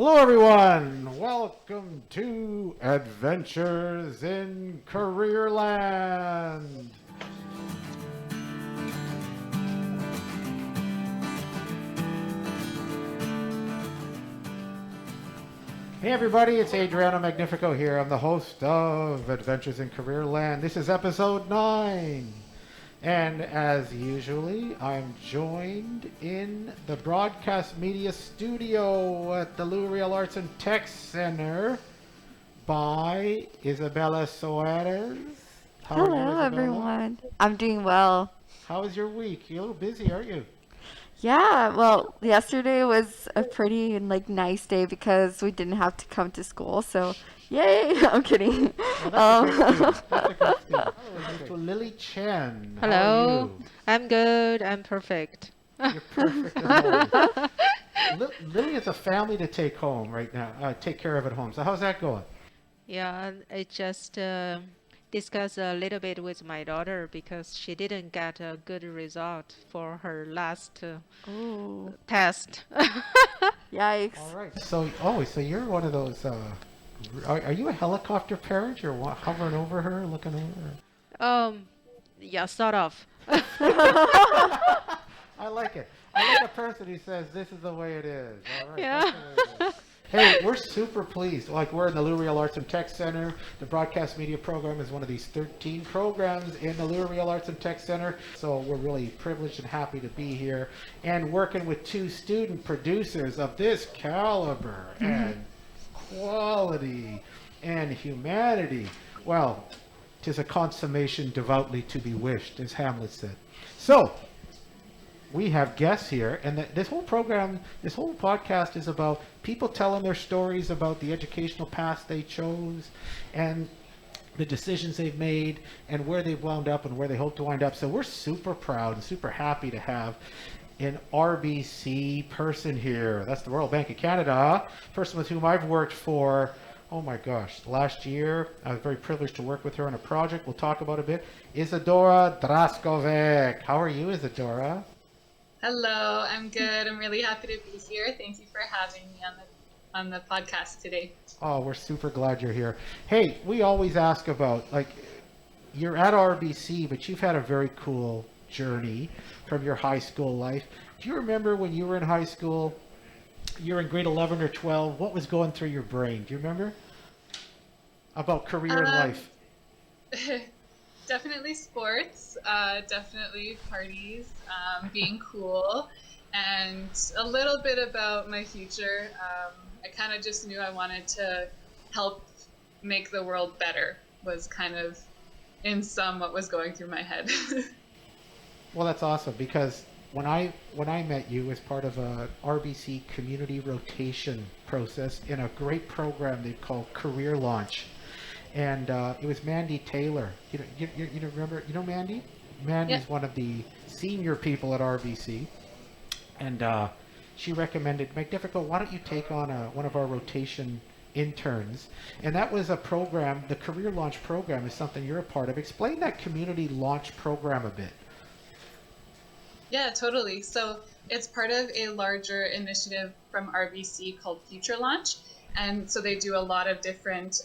Hello, everyone. Welcome to Adventures in Careerland. Hey, everybody. It's Adriano Magnifico here. I'm the host of Adventures in Careerland. This is episode 9. And as usually, I'm joined in the broadcast media studio at the Riel Arts and Tech Center by Isabella Soares. How are you, Hello, Isabella? everyone. I'm doing well. How was your week? You're a little busy, aren't you? Yeah, well, yesterday was a pretty nice day because we didn't have to come to school. So, yay! I'm kidding. Well, that's a good thing. That's a good thing. Oh, to Lily Chen. How are Hello, you? I'm good. I'm perfect. You're perfect as always. Lily is a family to take home right now. Take care of at home. So how's that going? Yeah, I just discussed a little bit with my daughter because she didn't get a good result for her last Oh, test. All yikes. right. So you're one of those. Are you a helicopter parent? You're hovering over her, looking over her? Yeah, sort of. I like it. I like a person who says this is the way it is. All right. Yeah. That's the way it is. Hey, we're super pleased. Like, we're in the Riel Arts and Tech Center. The broadcast media program is one of these 13 programs in the Riel Arts and Tech Center. So we're really privileged and happy to be here and working with two student producers of this caliber and quality and humanity. Well, 'tis a consummation devoutly to be wished, as Hamlet said. So, we have guests here, and this whole program, this whole podcast is about people telling their stories about the educational paths they chose and the decisions they've made and where they've wound up and where they hope to wind up. So we're super proud and super happy to have an RBC person here. That's the Royal Bank of Canada, person with whom I've worked for, oh my gosh, last year. I was very privileged to work with her on a project we'll talk about a bit. Isidora Draskovic. How are you, Isidora? Hello, I'm good. I'm really happy to be here. Thank you for having me on the podcast today. Oh, we're super glad you're here. Hey, we always ask about, you're at RBC, but you've had a very cool journey from your high school life. Do you remember when you were in high school, you were in grade 11 or 12, what was going through your brain? Do you remember? About career and life. Definitely sports, definitely parties, being cool, and a little bit about my future. I kind of just knew I wanted to help make the world better, was kind of in sum what was going through my head. Well, that's awesome because when I met you as part of a RBC community rotation process in a great program they call Career Launch, and it was Mandy Taylor. You remember? You know Mandy? Mandy's one of the senior people at RBC, and she recommended, Magnifico, why don't you take on one of our rotation interns? And that was a program. The Career Launch program is something you're a part of. Explain that community launch program a bit. Yeah, totally. So it's part of a larger initiative from RBC called Future Launch. And so they do a lot of different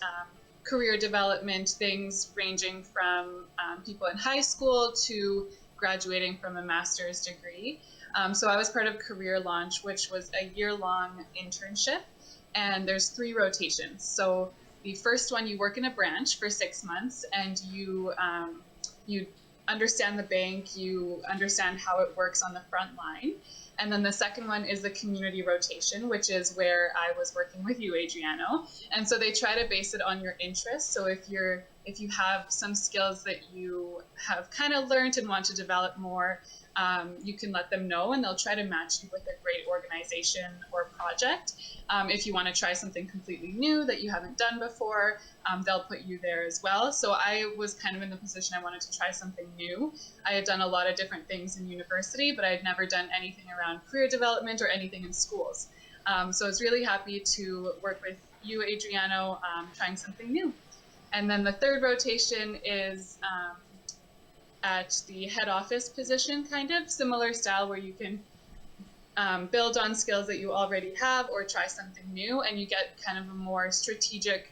career development things ranging from people in high school to graduating from a master's degree. So I was part of Career Launch, which was a year-long internship. And there's 3 rotations. So the first one, you work in a branch for 6 months and you understand the bank, you understand how it works on the front line. And then the second one is the community rotation, which is where I was working with you, Adriano. And so they try to base it on your interests. So if you have some skills that you have kind of learned and want to develop more, you can let them know and they'll try to match you with a great organization or project. If you want to try something completely new that you haven't done before, they'll put you there as well. So I was kind of in the position I wanted to try something new. I had done a lot of different things in university, but I had never done anything around career development or anything in schools. So I was really happy to work with you, Adriano, trying something new. And then the third rotation is at the head office position, kind of similar style where you can build on skills that you already have or try something new, and you get kind of a more strategic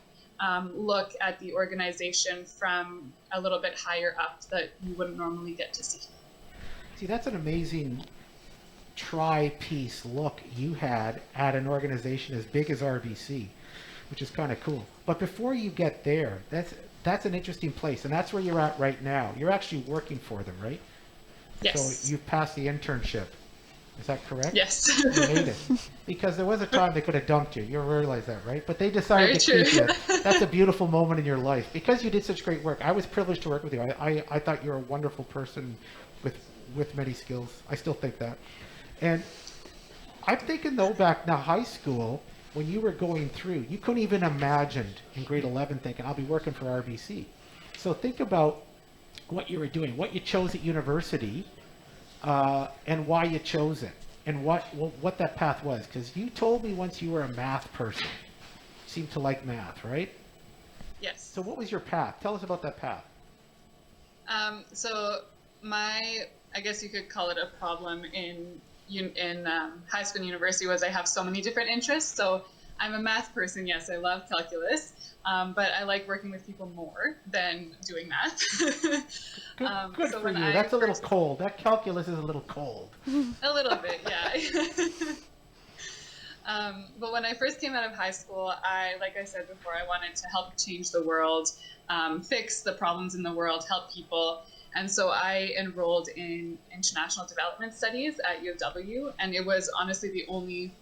look at the organization from a little bit higher up that you wouldn't normally get to see. See, that's an amazing tri-piece look you had at an organization as big as RBC, which is kind of cool. But before you get there, that's an interesting place, and that's where you're at right now. You're actually working for them, right? Yes. So you've passed the internship. Is that correct? Yes. You made it. Because there was a time they could have dumped you. You realize that, right? But they decided to keep you. That's a beautiful moment in your life. Because you did such great work. I was privileged to work with you. I thought you were a wonderful person with many skills. I still think that. And I'm thinking, though, back now, high school, when you were going through, you couldn't even imagine in grade 11 thinking, I'll be working for RBC. So think about what you were doing, what you chose at university, and why you chose it, and what that path was. Because you told me once you were a math person. You seemed to like math, right? Yes. So what was your path? Tell us about that path. So I guess you could call it a problem in high school and university was I have so many different interests. So I'm a math person. Yes, I love calculus, but I like working with people more than doing math. Good so for you. That's a little cold. That calculus is a little cold. A little bit, yeah. But when I first came out of high school, like I said before, I wanted to help change the world, fix the problems in the world, help people. And so I enrolled in international development studies at U of W, and it was honestly the only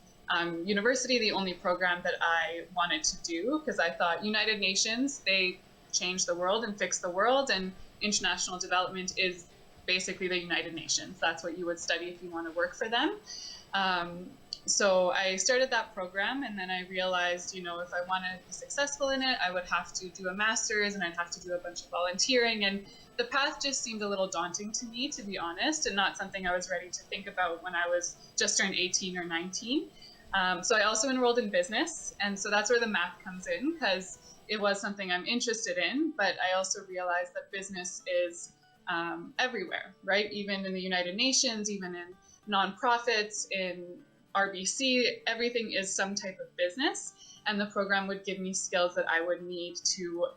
university, the only program that I wanted to do, because I thought United Nations, they change the world and fix the world, and international development is basically the United Nations. That's what you would study if you want to work for them. So I started that program, and then I realized, if I want to be successful in it, I would have to do a master's, and I'd have to do a bunch of volunteering, and the path just seemed a little daunting to me, to be honest, and not something I was ready to think about when I was just turned 18 or 19. So I also enrolled in business, and so that's where the math comes in, because it was something I'm interested in, but I also realized that business is everywhere, right? Even in the United Nations, even in nonprofits, in RBC, everything is some type of business, and the program would give me skills that I would need to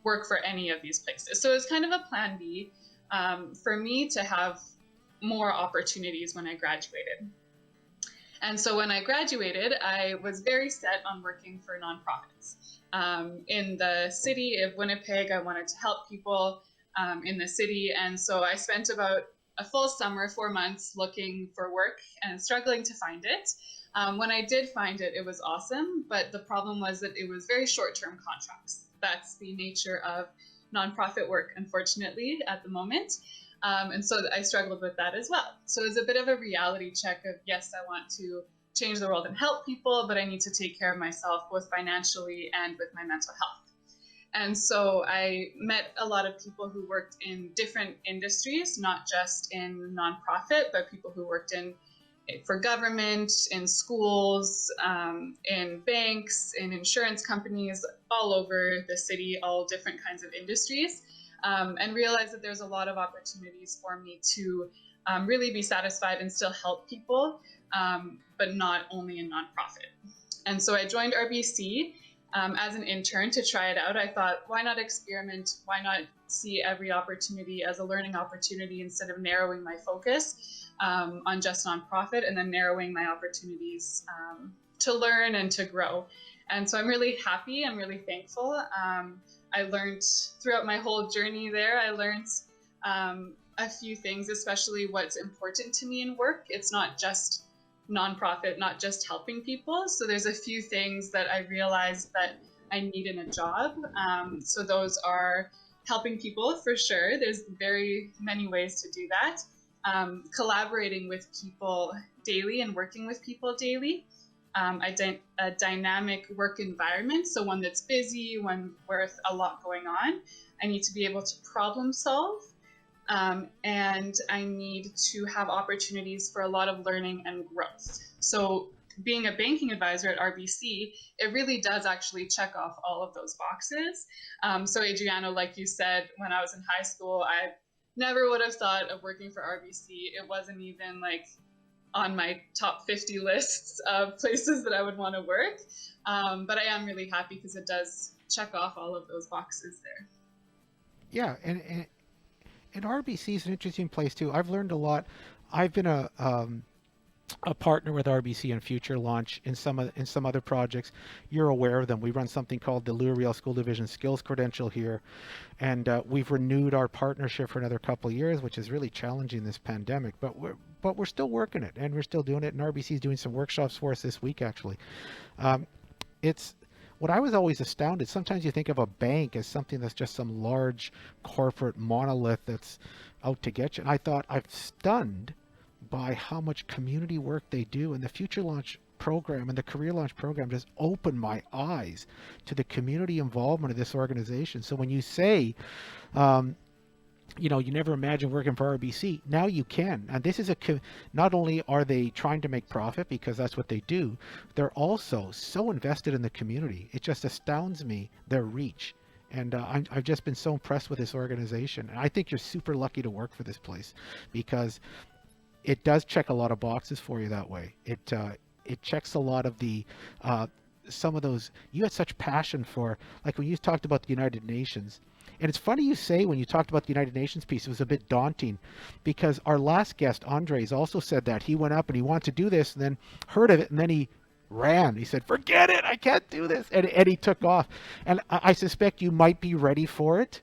work for any of these places. So it was kind of a plan B for me to have more opportunities when I graduated. And so when I graduated, I was very set on working for nonprofits. In the city of Winnipeg, I wanted to help people in the city, and so I spent about a full summer, 4 months, looking for work and struggling to find it. When I did find it, it was awesome, but the problem was that it was very short-term contracts. That's the nature of nonprofit work, unfortunately, at the moment. And so I struggled with that as well. So it was a bit of a reality check of, yes, I want to change the world and help people, but I need to take care of myself both financially and with my mental health. And so I met a lot of people who worked in different industries, not just in nonprofit, but people who worked for government, in schools, in banks, in insurance companies, all over the city, all different kinds of industries, and realized that there's a lot of opportunities for me to really be satisfied and still help people, but not only in nonprofit. And so I joined RBC as an intern to try it out. I thought, why not experiment? Why not see every opportunity as a learning opportunity instead of narrowing my focus on just nonprofit and then narrowing my opportunities to learn and to grow. And so I'm really happy. I'm really thankful. I learned throughout my whole journey there, I learned a few things, especially what's important to me in work. It's not just nonprofit, not just helping people. So there's a few things that I realized that I need in a job. So those are helping people for sure. There's very many ways to do that. Collaborating with people daily and working with people daily. A dynamic work environment, so one that's busy, one with a lot going on. I need to be able to problem solve. And I need to have opportunities for a lot of learning and growth. So being a banking advisor at RBC, it really does actually check off all of those boxes. So Adriano, like you said, when I was in high school, I never would have thought of working for RBC. It wasn't even like on my top 50 lists of places that I would want to work. But I am really happy because it does check off all of those boxes there. Yeah, and RBC is an interesting place too. I've learned a lot. I've been a partner with RBC in Future Launch in some other projects. You're aware of them. We run something called the Riel School Division Skills Credential here, and we've renewed our partnership for another couple of years, which is really challenging this pandemic. But we're still working it, and we're still doing it. And RBC is doing some workshops for us this week, actually. It's what I was always astounded. Sometimes you think of a bank as something that's just some large corporate monolith that's out to get you. And I thought I'm stunned by how much community work they do, and the Future Launch program and the Career Launch program just opened my eyes to the community involvement of this organization. So when you say, you never imagine working for RBC, now you can. And this is not only are they trying to make profit, because that's what they do, they're also so invested in the community. It just astounds me, their reach. And I've just been so impressed with this organization. And I think you're super lucky to work for this place, because it does check a lot of boxes for you that way. It checks a lot of the some of those. You had such passion for, like when you talked about the United Nations. And it's funny you say when you talked about the United Nations piece, it was a bit daunting, because our last guest, Andres, also said that he went up and he wanted to do this, and then heard of it, and then he ran. He said, "Forget it, I can't do this," and he took off. And I suspect you might be ready for it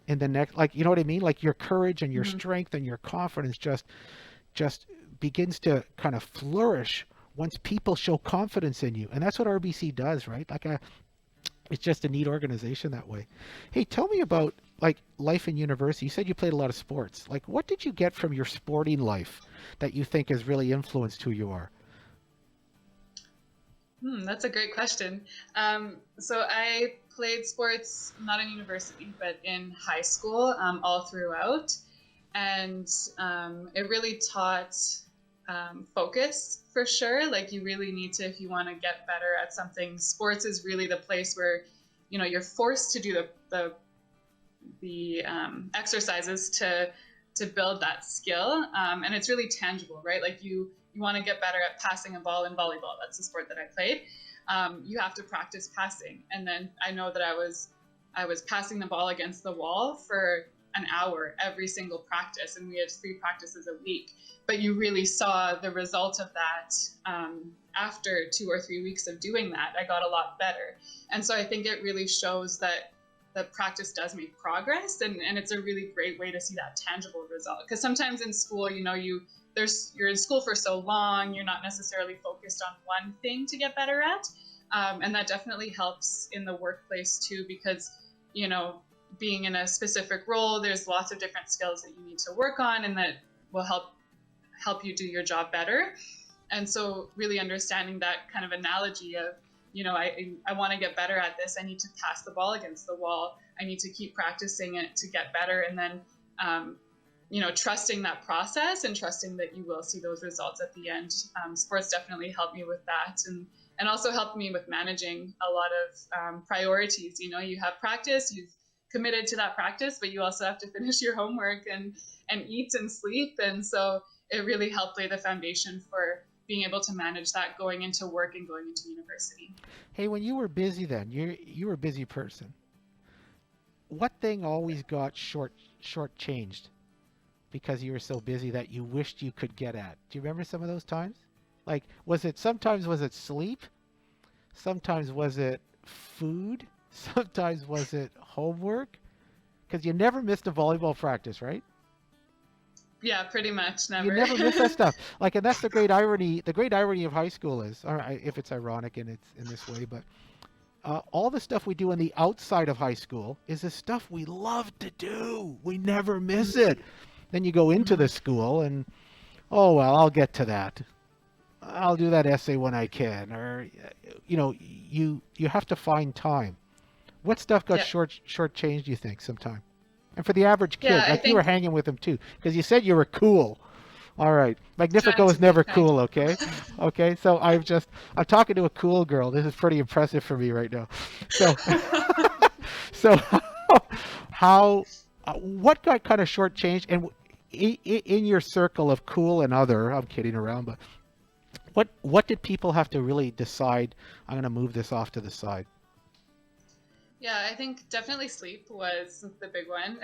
in the next, like, you know what I mean? Like your courage and your strength and your confidence just begins to kind of flourish once people show confidence in you. And that's what RBC does, right? It's just a neat organization that way. Hey, tell me about like life in university. You said you played a lot of sports. Like, what did you get from your sporting life that you think has really influenced who you are? That's a great question. So I played sports not in university, but in high school, all throughout. And it really taught focus, for sure. Like, you really need to, if you want to get better at something, sports is really the place where, you're forced to do the exercises to build that skill. And it's really tangible, right? Like you want to get better at passing a ball in volleyball. That's the sport that I played. You have to practice passing. And then I know that I was passing the ball against the wall for an hour every single practice, and we had 3 practices a week. But you really saw the result of that after 2 or 3 weeks of doing that. I got a lot better. And so I think it really shows that practice does make progress, and it's a really great way to see that tangible result. Because sometimes in school, you're in school for so long, you're not necessarily focused on one thing to get better at. And that definitely helps in the workplace too, because, being in a specific role, there's lots of different skills that you need to work on, and that will help you do your job better. And so really understanding that kind of analogy of, I want to get better at this. I need to pass the ball against the wall. I need to keep practicing it to get better. And then, trusting that process and trusting that you will see those results at the end. Sports definitely helped me with that, and also helped me with managing a lot of priorities. You have practice, you've committed to that practice, but you also have to finish your homework and eat and sleep. And so it really helped lay the foundation for being able to manage that going into work and going into university. Hey, when you were busy then, you were a busy person. What thing always got shortchanged because you were so busy that you wished you could get at? Do you remember some of those times? Like, sometimes was it sleep? Sometimes was it food? Sometimes was it homework? Because you never missed a volleyball practice, right? Yeah, pretty much never. You never miss that stuff. Like, and that's the great irony. The great irony of high school is, or if it's ironic and it's in this way, but all the stuff we do on the outside of high school is the stuff we love to do. We never miss it. Then you go into the school and, oh well, I'll get to that. I'll do that essay when I can, or you have to find time. What stuff got shortchanged, you think, sometime? And for the average kid, you were hanging with them too, because you said you were cool. All right, Magnifico is never cool, okay? Okay, so I'm talking to a cool girl. This is pretty impressive for me right now. So, so what got kind of shortchanged, and in your circle of cool and other, I'm kidding around, but what did people have to really decide? I'm going to move this off to the side. Yeah, I think definitely sleep was the big one.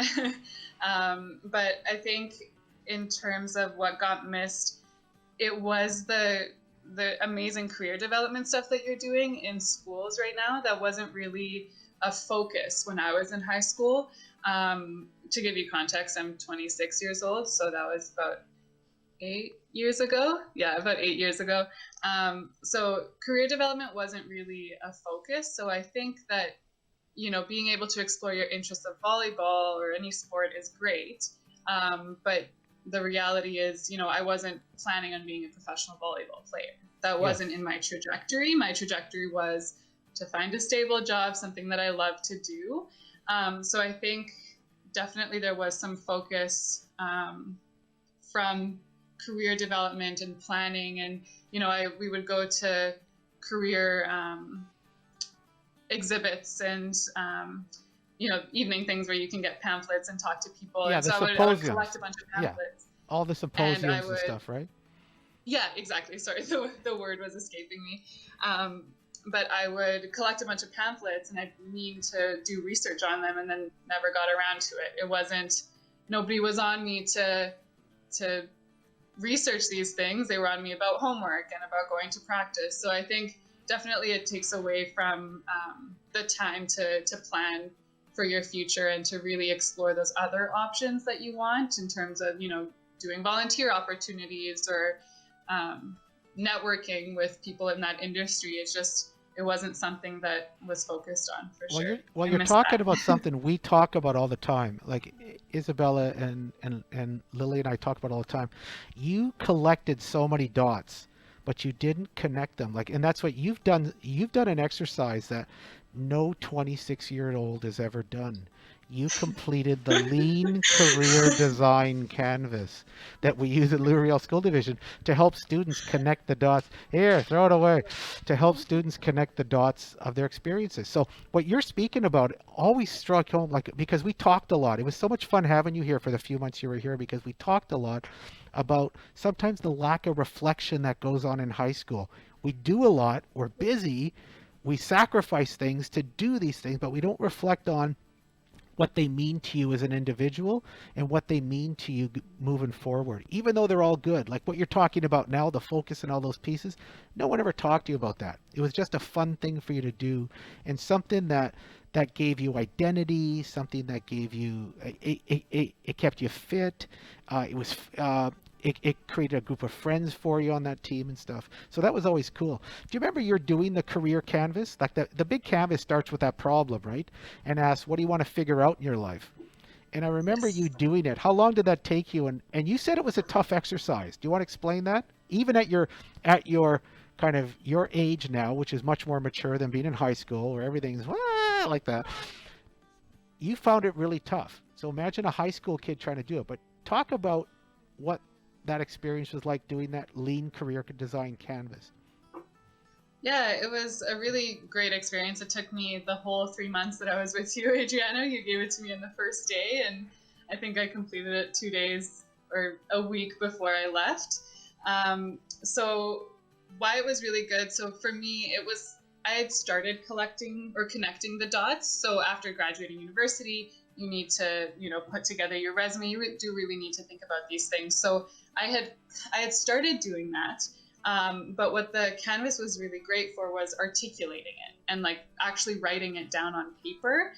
But I think in terms of what got missed, it was the amazing career development stuff that you're doing in schools right now. That wasn't really a focus when I was in high school. To give you context, I'm 26 years old, so that was about 8 years ago. Yeah, about 8 years ago. So career development wasn't really a focus. So I think that, you know, being able to explore your interests of volleyball or any sport is great. But the reality is, you know, I wasn't planning on being a professional volleyball player. That wasn't in my trajectory. My trajectory was to find a stable job, something that I love to do. So I think definitely there was some focus from career development and planning. And, you know, we would go to career exhibits and you know, evening things where you can get pamphlets and talk to people. Yeah, and the so I would collect a bunch of pamphlets. All the symposiums and stuff, right? Yeah, exactly. Sorry, the word was escaping me. But I would collect a bunch of pamphlets and I'd mean to do research on them and then never got around to it. It wasn't, nobody was on me to research these things. They were on me about homework and about going to practice. So I think definitely it takes away from the time to plan for your future and to really explore those other options that you want in terms of, you know, doing volunteer opportunities or networking with people in that industry. It's just, it wasn't something that was focused on for sure. You're talking about something we talk about all the time. Like Isabella and Lily and I talk about all the time. You collected so many dots, but you didn't connect them. Like, and that's what you've done. You've done an exercise that no 26-year-old has ever done. You completed the Lean Career Design Canvas that we use at Riel School Division to help students connect the dots. Here, throw it away. To help students connect the dots of their experiences. So what you're speaking about always struck home, like, because we talked a lot. It was so much fun having you here for the few months you were here, because we talked a lot about sometimes the lack of reflection that goes on in high school. We do a lot, we're busy, we sacrifice things to do these things, but we don't reflect on what they mean to you as an individual and what they mean to you moving forward, even though they're all good. Like what you're talking about now, the focus and all those pieces, no one ever talked to you about that. It was just a fun thing for you to do, and something that gave you identity, something that gave you, it kept you fit. It created a group of friends for you on that team and stuff. So that was always cool. Do you remember you're doing the career canvas? Like the big canvas starts with that problem, right? And asks, what do you want to figure out in your life? And I remember you doing it. How long did that take you? And you said it was a tough exercise. Do you want to explain that? Even at your kind of your age now, which is much more mature than being in high school where everything's like that. You found it really tough. So imagine a high school kid trying to do it. But talk about what that experience was like doing that Lean Career Design Canvas. Yeah, it was a really great experience. It took me the whole 3 months that I was with you, Adriano. You gave it to me on the first day, and I think I completed it 2 days or a week before I left. So why it was really good. So for me, I had started collecting or connecting the dots. So after graduating university, you need to, you know, put together your resume. You do really need to think about these things. So I had started doing that. But what the canvas was really great for was articulating it and like actually writing it down on paper,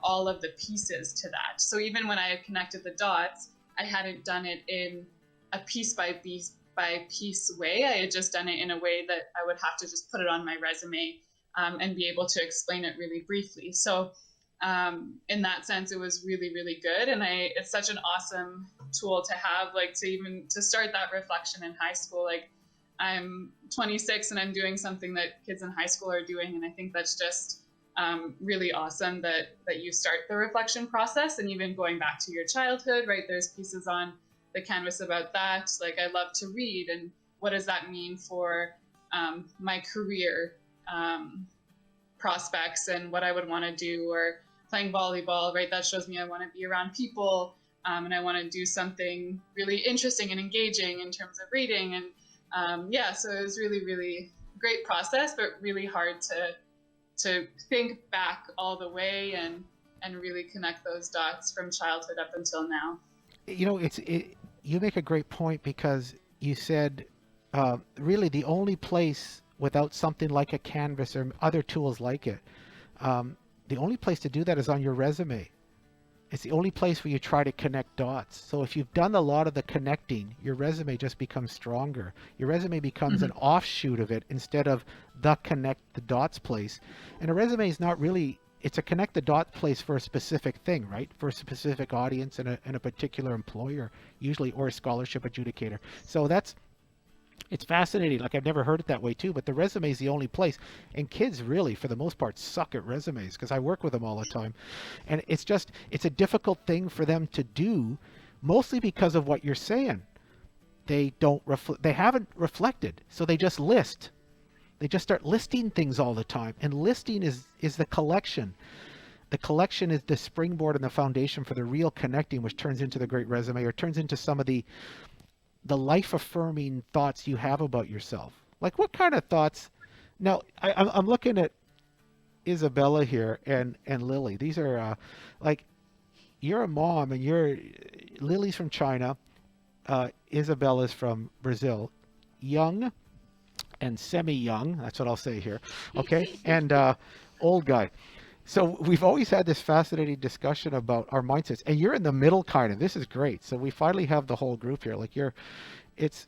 all of the pieces to that. So even when I had connected the dots, I hadn't done it in a piece by piece way. I had just done it in a way that I would have to just put it on my resume and be able to explain it really briefly. So in that sense, it was really, really good. And it's such an awesome tool to have, like to start that reflection in high school. Like I'm 26 and I'm doing something that kids in high school are doing. And I think that's just really awesome that you start the reflection process. And even going back to your childhood, right? There's pieces on the canvas about that. Like I love to read, and what does that mean for my career prospects and what I would want to do, or playing volleyball, right? That shows me I want to be around people. and I want to do something really interesting and engaging in terms of reading. And so it was really, really great process, but really hard to think back all the way and really connect those dots from childhood up until now. You know, you make a great point, because you said really the only place without something like a canvas or other tools like it, the only place to do that is on your resume. It's the only place where you try to connect dots. So if you've done a lot of the connecting, your resume just becomes stronger. Your resume becomes an offshoot of it instead of the connect the dots place. And a resume is not really, it's a connect the dots place for a specific thing, right? For a specific audience and a particular employer, usually, or a scholarship adjudicator. So it's fascinating. Like, I've never heard it that way too, but the resume is the only place. And kids really, for the most part, suck at resumes, because I work with them all the time. And it's a difficult thing for them to do, mostly because of what you're saying. They haven't reflected, so they just list. They just start listing things all the time. And listing is the collection. The collection is the springboard and the foundation for the real connecting, which turns into the great resume, or turns into some of the life-affirming thoughts you have about yourself. Like, what kind of thoughts? Now, I'm looking at Isabella here and Lily. These are like, you're a mom, and Lily's from China, Isabella's from Brazil, young and semi-young. That's what I'll say here. Okay, and old guy. So we've always had this fascinating discussion about our mindsets, and you're in the middle kind of. This is great. So we finally have the whole group here. Like, it's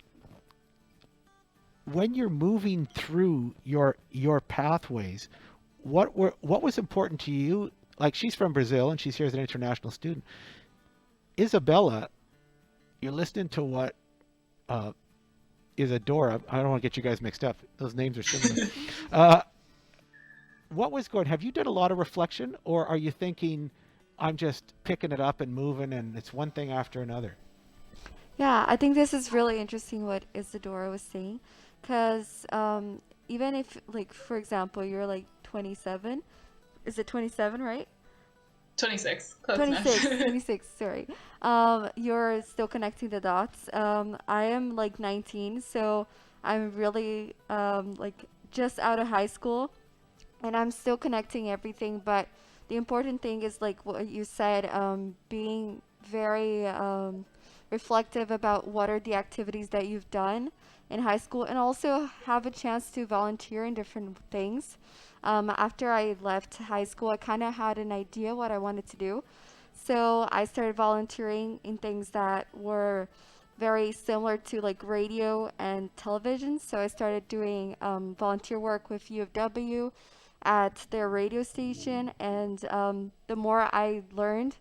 when you're moving through your pathways, what was important to you? Like, she's from Brazil and she's here as an international student. Isabella, you're listening to what Isidora. I don't want to get you guys mixed up. Those names are similar. What was going? Have you done a lot of reflection, or are you thinking, I'm just picking it up and moving, and it's one thing after another? Yeah, I think this is really interesting what Isidora was saying, because even if, like, for example, you're like 27, is it 27, right? 26, close 26, enough. 26, sorry. You're still connecting the dots. I am like 19, so I'm really like just out of high school, and I'm still connecting everything. But the important thing is, like what you said, being very reflective about what are the activities that you've done in high school, and also have a chance to volunteer in different things. After I left high school, I kind of had an idea what I wanted to do. So I started volunteering in things that were very similar to like radio and television. So I started doing volunteer work with U of W at their radio station. And the more I learned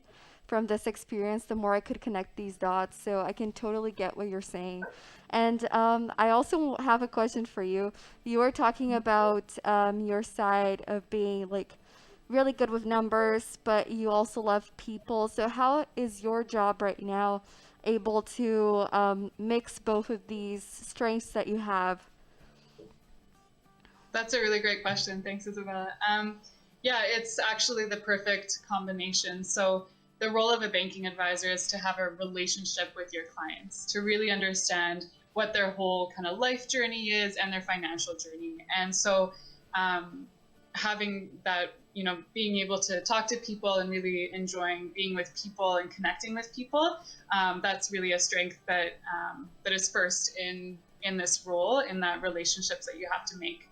from this experience, the more I could connect these dots. So I can totally get what you're saying. And I also have a question for you. You were talking about your side of being like really good with numbers, but you also love people. So how is your job right now able to mix both of these strengths that you have? That's a really great question. Thanks, Isabella. Yeah, it's actually the perfect combination. So the role of a banking advisor is to have a relationship with your clients, to really understand what their whole kind of life journey is and their financial journey. And so having that, being able to talk to people and really enjoying being with people and connecting with people, that's really a strength that is first in this role, in that relationships that you have to make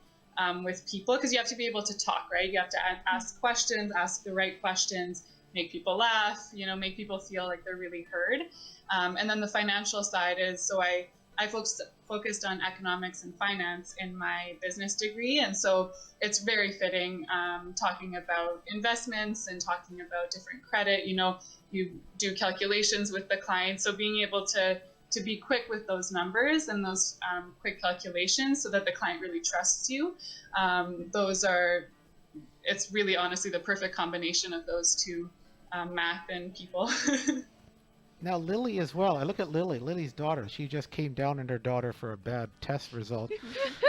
with people, because you have to be able to talk, right? You have to ask questions, ask the right questions, make people laugh, make people feel like they're really heard. And then the financial side is, so I focused on economics and finance in my business degree. And so it's very fitting talking about investments and talking about different credit. You do calculations with the client. So being able to be quick with those numbers and those quick calculations so that the client really trusts you. It's really honestly the perfect combination of those two, math and people. Now, Lily as well. I look at Lily's daughter. She just came down on her daughter for a bad test result.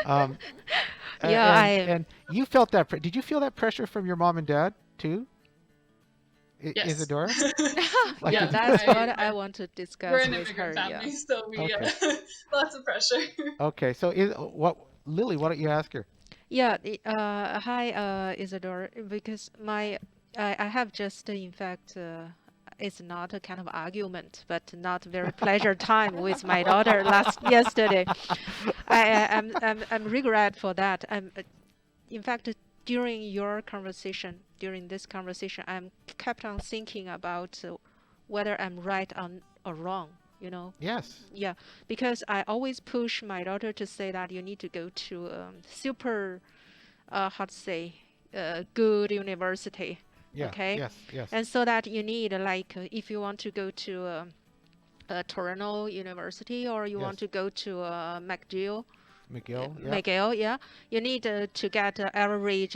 Yeah, and you felt that. Did you feel that pressure from your mom and dad too? Yes. Isidora? Like, Yeah, That's I, what I want to we're discuss an with her. immigrant Yeah. family, so we okay. lots of pressure. Okay. So Lily, why don't you ask her? Yeah, hi, Isidore, because I have just, in fact, it's not a kind of argument, but not very pleasure time with my daughter yesterday. I'm regret for that. In fact, during this conversation, I'm kept on thinking about whether I'm right or wrong, you know. Yes. Yeah, because I always push my daughter to say that you need to go to super, how to say, good university, Yeah. okay? Yes. Yes. And so that you need, like, if you want to go to Toronto University or you want Yes. to go to McGill, McGill. Yeah. McGill, yeah, you need to get average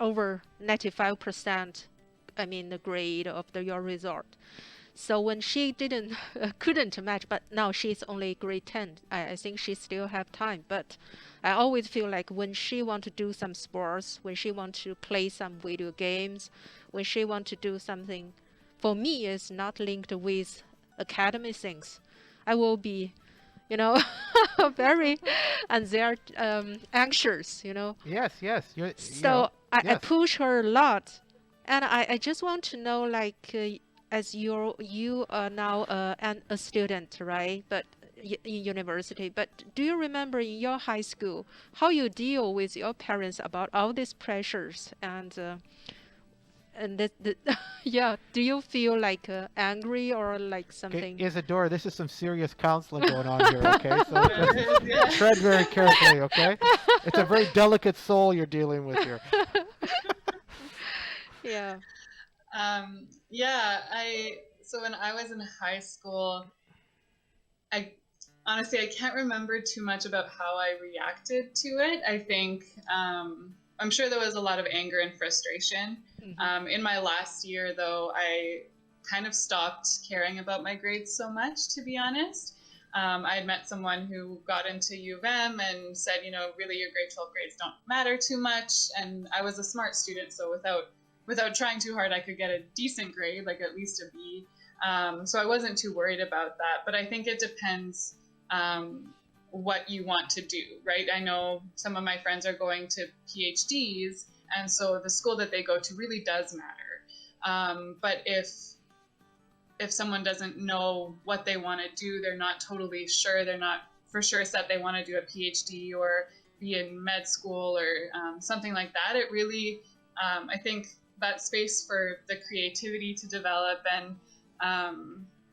over 95%, I mean, the grade of your result. So when she didn't couldn't match, but now she's only grade 10. I think she still have time. But I always feel like when she want to do some sports, when she want to play some video games, when she want to do something, for me is not linked with academic things. I will be, you know, very anxious, you know. Yes. Yes. So I Yes. push her a lot, and I just want to know, like, as you are now a student, right? But in university. But do you remember in your high school how you deal with your parents about all these pressures and yeah? Do you feel like angry or like Okay, something? Isadora, this is some serious counseling going on here, okay? So Yeah, it is, yeah. tread very carefully, okay? It's a very delicate soul you're dealing with here. Yeah. Yeah, so when I was in high school, I honestly I can't remember too much about how I reacted to it. I think I'm sure there was a lot of anger and frustration. In my last year, though, I kind of stopped caring about my grades so much, to be honest. I had met someone who got into U of M and said, you know, really your grade 12 grades don't matter too much. And I was a smart student, so without trying too hard, I could get a decent grade, like at least a B. So I wasn't too worried about that. But I think it depends what you want to do, right? I know some of my friends are going to PhDs, and so the school that they go to really does matter. But if someone doesn't know what they want to do, they're not totally sure, they're not for sure set they want to do a PhD or be in med school or something like that, it really, I think that space for the creativity to develop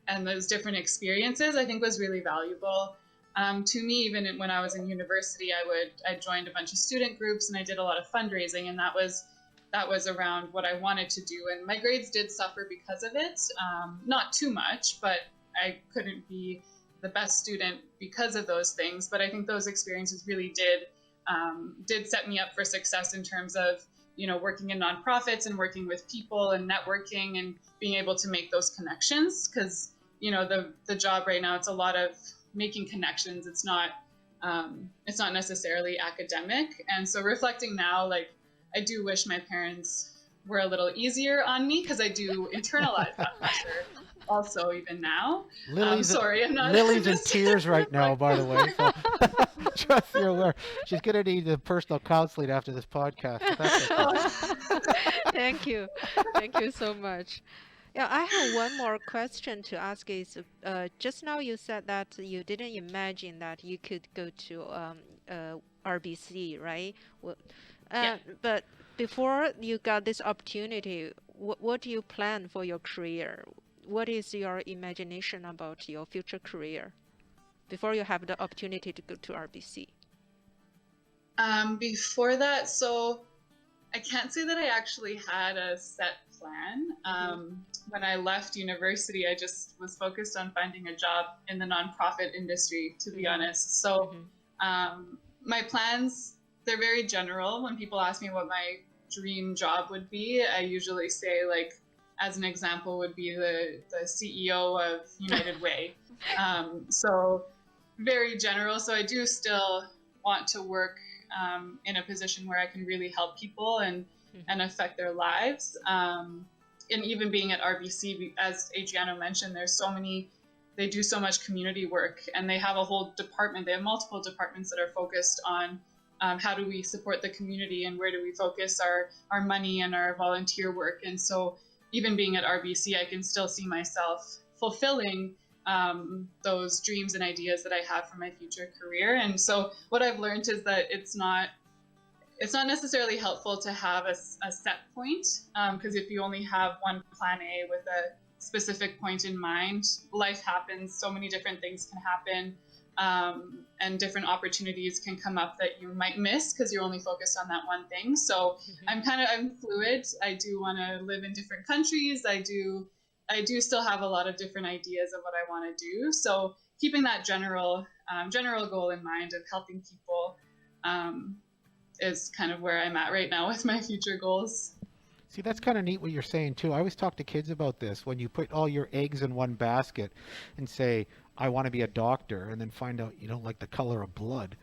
and those different experiences, I think was really valuable. To me, even when I was in university, I joined a bunch of student groups and I did a lot of fundraising, and that was around what I wanted to do. And my grades did suffer because of it, not too much, but I couldn't be the best student because of those things. But I think those experiences really did set me up for success in terms of, you know, working in nonprofits and working with people and networking and being able to make those connections. Because, you know, the job right now, it's a lot of making connections. It's not necessarily academic. And so reflecting now, like, I do wish my parents were a little easier on me, because I do internalize that pressure also even now. Sorry, I'm not. Lily's in tears right now, by the way. So just so you're aware, she's going to need the personal counseling after this podcast. So that's okay. Thank you. Thank you so much. Yeah, I have one more question to ask is, just now you said that you didn't imagine that you could go to RBC, right? Yeah. But before you got this opportunity, what do you plan for your career? What is your imagination about your future career before you have the opportunity to go to RBC? Before that, so I can't say that I actually had a set plan. When I left university, I just was focused on finding a job in the nonprofit industry, to be honest. So my plans, they're very general. When people ask me what my dream job would be, I usually say, like, as an example would be the CEO of United Way. So very general. So I do still want to work in a position where I can really help people and affect their lives. and even being at RBC, as Adriano mentioned, they do so much community work, and they have a whole department. They have multiple departments that are focused on how do we support the community and where do we focus our money and our volunteer work. And so even being at RBC, I can still see myself fulfilling those dreams and ideas that I have for my future career. And so what I've learned is that it's not necessarily helpful to have a set point, because if you only have one plan A with a specific point in mind, life happens, so many different things can happen, and different opportunities can come up that you might miss because you're only focused on that one thing. So I'm fluid. I do want to live in different countries. I do still have a lot of different ideas of what I want to do. So keeping that general goal in mind of helping people is kind of where I'm at right now with my future goals. See, that's kind of neat what you're saying too. I always talk to kids about this. When you put all your eggs in one basket and say, I want to be a doctor, and then find out you don't like the color of blood,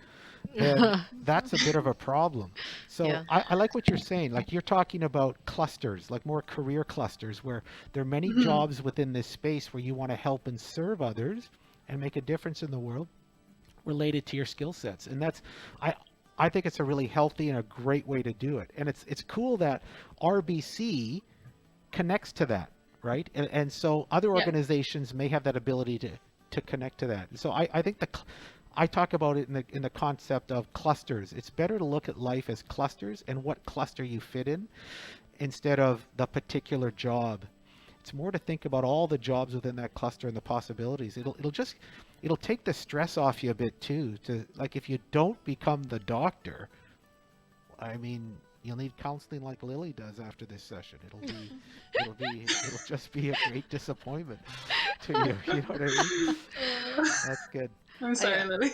then that's a bit of a problem. So Yeah. I like what you're saying. Like, you're talking about clusters, like more career clusters, where there are many jobs within this space where you want to help and serve others and make a difference in the world related to your skill sets. And that's, I think it's a really healthy and a great way to do it. And it's cool that RBC connects to that, right? And so other organizations may have that ability to connect to that. So I think I talk about it in the concept of clusters. It's better to look at life as clusters and what cluster you fit in instead of the particular job. It's more to think about all the jobs within that cluster and the possibilities. It'll take the stress off you a bit too. To, like, if you don't become the doctor, I mean, you'll need counseling like Lily does after this session. It'll just be a great disappointment to you. You know what I mean? That's good. I'm sorry, Lily.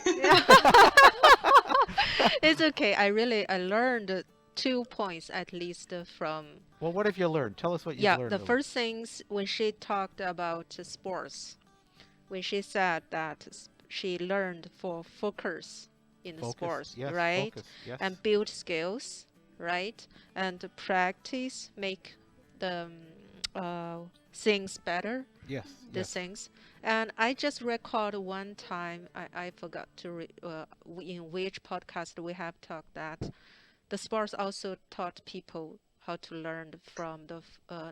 It's okay. I learned 2 points at least from. Well, what have you learned? Tell us what you've learned. The Lily. first things when she talked about sports, when she said that she learned for focus in the sports, yes, right? Focus, yes. And build skills, right? And practice make the things better. Yes. The things. And I just recalled one time, I forgot to in which podcast we have talked that the sports also taught people how to learn from the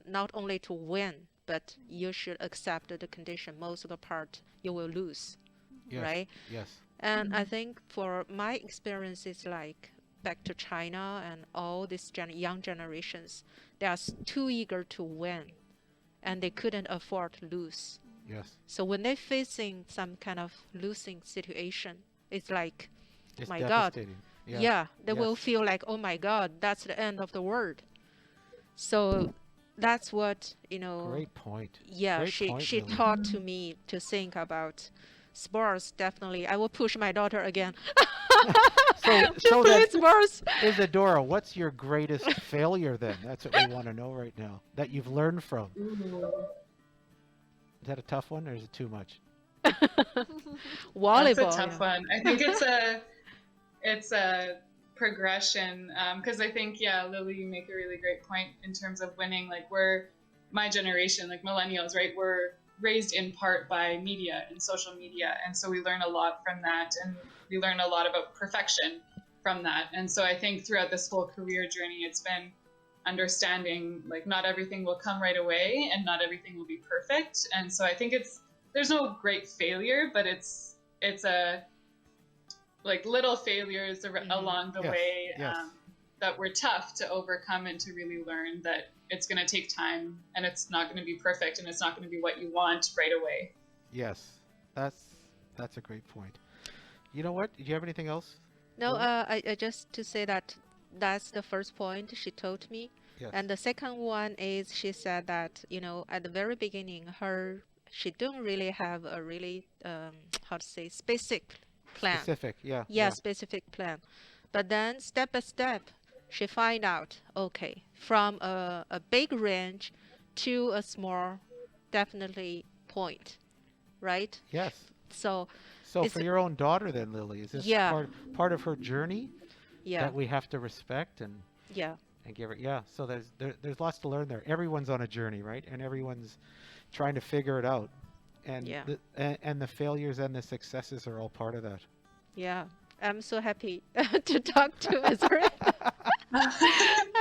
not only to win, but you should accept the condition. Most of the part you will lose, Yes. right? Yes. And I think for my experiences, like back to China and all these young generations, they are too eager to win, and they couldn't afford to lose. Yes. So when they're facing some kind of losing situation, it's like, It's my God. devastating. Yeah, they will Yes. feel like, oh my God, that's the end of the world. So that's what, Great point. yeah, Great she point, she Lily. taught to me to think about sports. Definitely, I will push my daughter again. So to play that, sports. Isidora, what's your greatest failure then? That's what we want to know right now. That you've learned from. Is that a tough one, or is it too much? Volleyball. That's a tough one. I think it's a progression, because I think, Lily, you make a really great point in terms of winning. Like, we're my generation, like millennials, right? We're raised in part by media and social media, and so we learn a lot from that, and we learn a lot about perfection from that. And so I think throughout this whole career journey, it's been understanding, like, not everything will come right away and not everything will be perfect. And so I think there's no great failure, but it's a, like, little failures along the Yes, way yes. that were tough to overcome, and to really learn that it's going to take time, and it's not going to be perfect, and it's not going to be what you want right away. Yes. That's a great point. You know what? Do you have anything else? No, Lily? I just to say that that's the first point she told me. Yes. And the second one is she said that, at the very beginning, she don't really have a really, how to say, specific plan. Specific, yeah. Yeah, specific plan. But then step by step, she find out, okay, from a big range to a small, definitely point, right? Yes. So, So It's- for your own daughter then, Lily, is this Yeah. part of her journey yeah, that we have to respect? And yeah. and give it. Yeah. So there's lots to learn there. Everyone's on a journey, right? And everyone's trying to figure it out. And Yeah. and the failures and the successes are all part of that. Yeah. I'm so happy to talk to Isidora.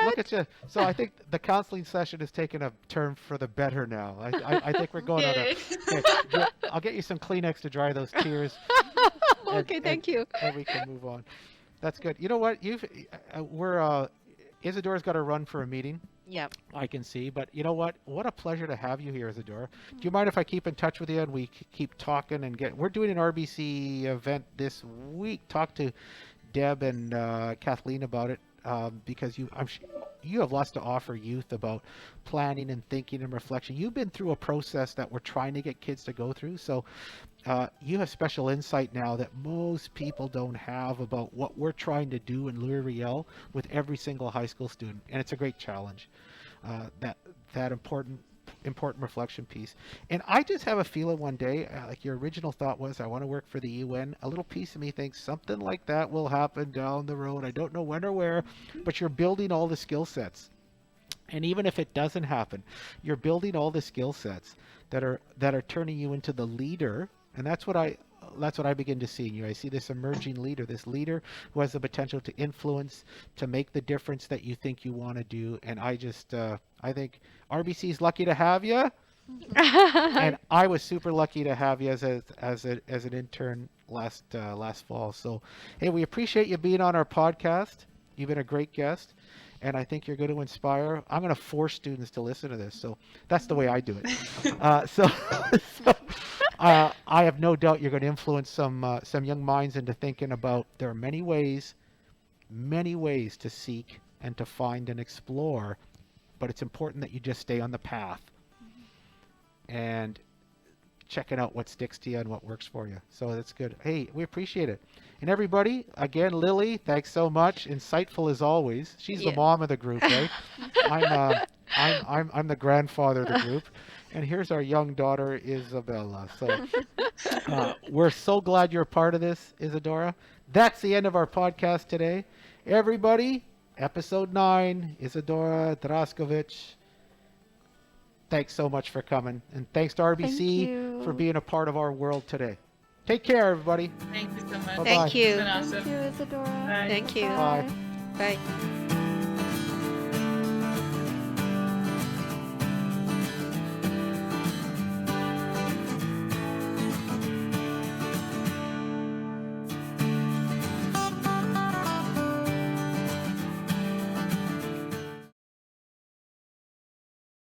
Look at you. So I think the counseling session has taken a turn for the better now. I think we're going on Yay. okay, I'll get you some Kleenex to dry those tears. Okay, thank you. And we can move on. That's good. You know what? Isidora's got to run for a meeting. Yeah. I can see, but you know what? What a pleasure to have you here, Isidora. Do you mind if I keep in touch with you and we keep talking and we're doing an RBC event this week. Talk to Deb and Kathleen about it because you have lots to offer youth about planning and thinking and reflection. You've been through a process that we're trying to get kids to go through, so you have special insight now that most people don't have about what we're trying to do in Riel with every single high school student, and it's a great challenge. That important reflection piece. And I just have a feeling one day, like your original thought was, I want to work for the UN. A little piece of me thinks something like that will happen down the road. I don't know when or where, but you're building all the skill sets. And even if it doesn't happen, you're building all the skill sets that are turning you into the leader. And that's what I begin to see in you. I see this emerging leader, this leader who has the potential to influence, to make the difference that you think you want to do. And I think RBC is lucky to have you. And I was super lucky to have you as an intern last fall. So, hey, we appreciate you being on our podcast. You've been a great guest. And I think you're going to inspire. I'm going to force students to listen to this. So that's the way I do it. So I have no doubt you're going to influence some young minds into thinking about there are many ways to seek and to find and explore, but it's important that you just stay on the path and checking out what sticks to you and what works for you. So that's good. Hey, we appreciate it. And everybody, again, Lily, thanks so much. Insightful as always. She's the mom of the group, right? I'm the grandfather of the group. And here's our young daughter, Isabella. So we're so glad you're a part of this, Isidora. That's the end of our podcast today. Everybody, episode 9, Isidora Draskovic. Thanks so much for coming. And thanks to RBC for being a part of our world today. Take care, everybody. Thank you so much. Bye-bye. Thank you. It's been awesome. Thank you, Isidora. Bye. Thank you. Bye. Bye.